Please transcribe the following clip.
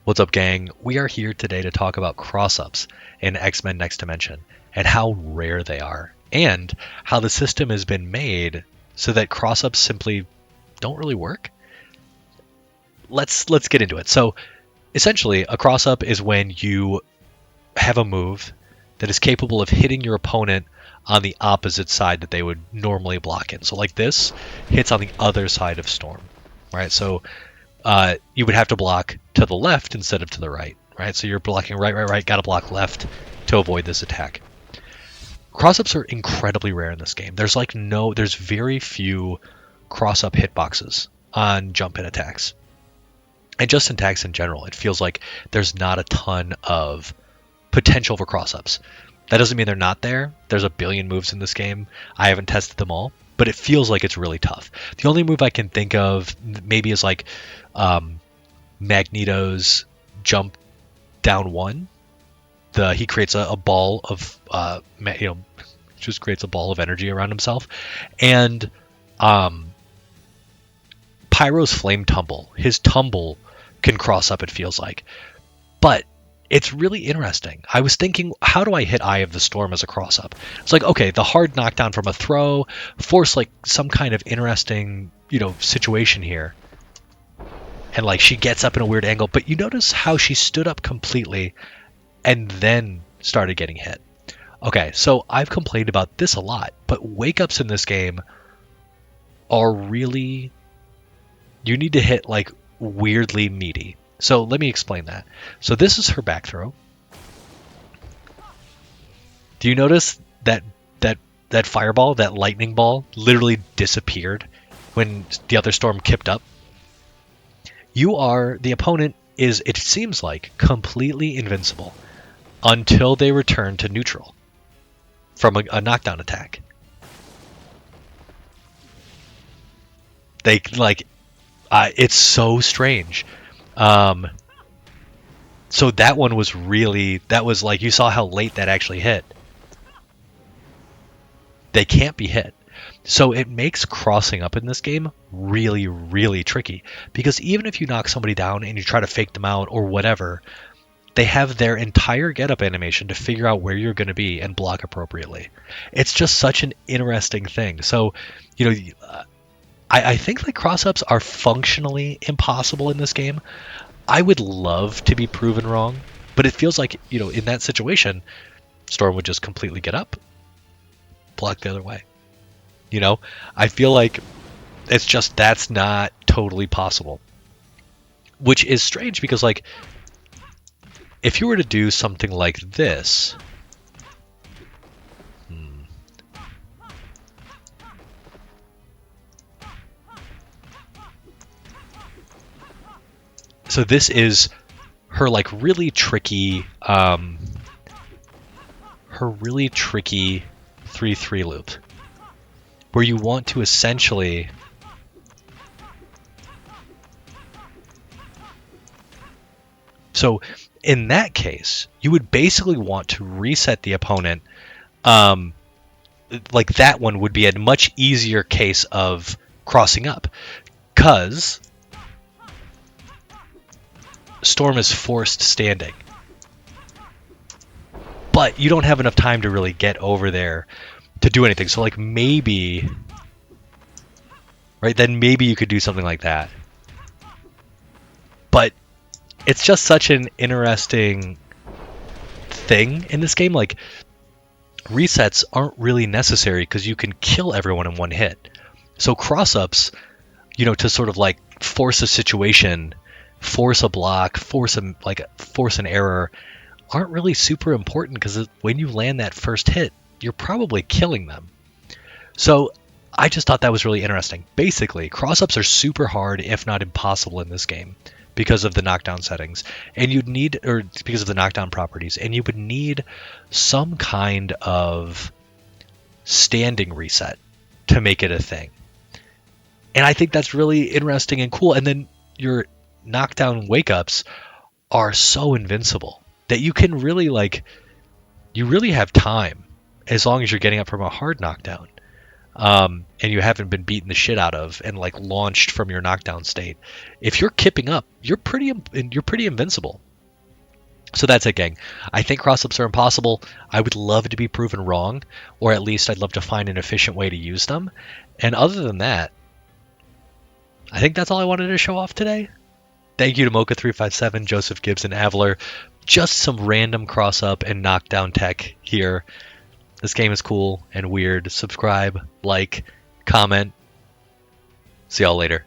What's up, gang? We are here today to talk about cross-ups in X-Men Next Dimension and how rare they are, and how the system has been made so that cross-ups simply don't really work. Let's get into it. So, essentially, a cross-up is when you have a move that is capable of hitting your opponent on the opposite side that they would normally block in. So, like this hits on the other side of Storm, right? So you would have to block to the left instead of to the right, right? So you're blocking right, got to block left to avoid this attack. Cross-ups are incredibly rare in this game. There's very few cross-up hitboxes on jump-in attacks. And just in attacks in general, it feels like there's not a ton of potential for cross-ups. That doesn't mean they're not there. There's a billion moves in this game. I haven't tested them all, but it feels like it's really tough. The only move I can think of maybe is like Magneto's jump down one. He creates a ball of just creates a ball of energy around himself, and Pyro's flame tumble. His tumble can cross up. It feels like, but it's really interesting. I was thinking, how do I hit Eye of the Storm as a cross up? It's like, okay, the hard knockdown from a throw, force like some kind of interesting, situation here. And like she gets up in a weird angle, but you notice how she stood up completely and then started getting hit. Okay, so I've complained about this a lot, but wake ups in this game are really, you need to hit like weirdly meaty. So let me explain that. So this is her back throw. Do you notice that fireball, that lightning ball, literally disappeared when the other storm kipped up? The opponent is, it seems like, completely invincible until they return to neutral from a knockdown attack. It's so strange. So that one was like, you saw how late that actually hit. They can't be hit. So it makes crossing up in this game really, really tricky, because even if you knock somebody down and you try to fake them out or whatever, they have their entire get-up animation to figure out where you're going to be and block appropriately. It's just such an interesting thing. So, I think like cross-ups are functionally impossible in this game. I would love to be proven wrong, but it feels like, in that situation, Storm would just completely get up, block the other way. I feel like that's not totally possible. Which is strange because, like, if you were to do something like this, so this is her like really tricky 3-3 loop, where you want to essentially in that case, you would basically want to reset the opponent. Like that one would be a much easier case of crossing up, because Storm is forced standing. But you don't have enough time to really get over there to do anything. So like maybe, right, then maybe you could do something like that. But it's just such an interesting thing in this game. Like, resets aren't really necessary because you can kill everyone in one hit. So cross-ups, to sort of like force a situation, force a block, force an error, aren't really super important, because when you land that first hit, you're probably killing them. So I just thought that was really interesting. Basically, cross-ups are super hard, if not impossible, in this game because of the knockdown settings, because of the knockdown properties, and you would need some kind of standing reset to make it a thing. And I think that's really interesting and cool. And then your knockdown wake-ups are so invincible that you can really you really have time as long as you're getting up from a hard knockdown and you haven't been beaten the shit out of and like launched from your knockdown state, if you're kipping up, you're pretty invincible. So that's it, gang. I think crossups are impossible. I would love to be proven wrong, or at least I'd love to find an efficient way to use them. And other than that, I think that's all I wanted to show off today. Thank you to Mocha357, Joseph Gibbs, and Avler. Just some random cross up and knockdown tech here. This game is cool and weird. Subscribe, like, comment. See y'all later.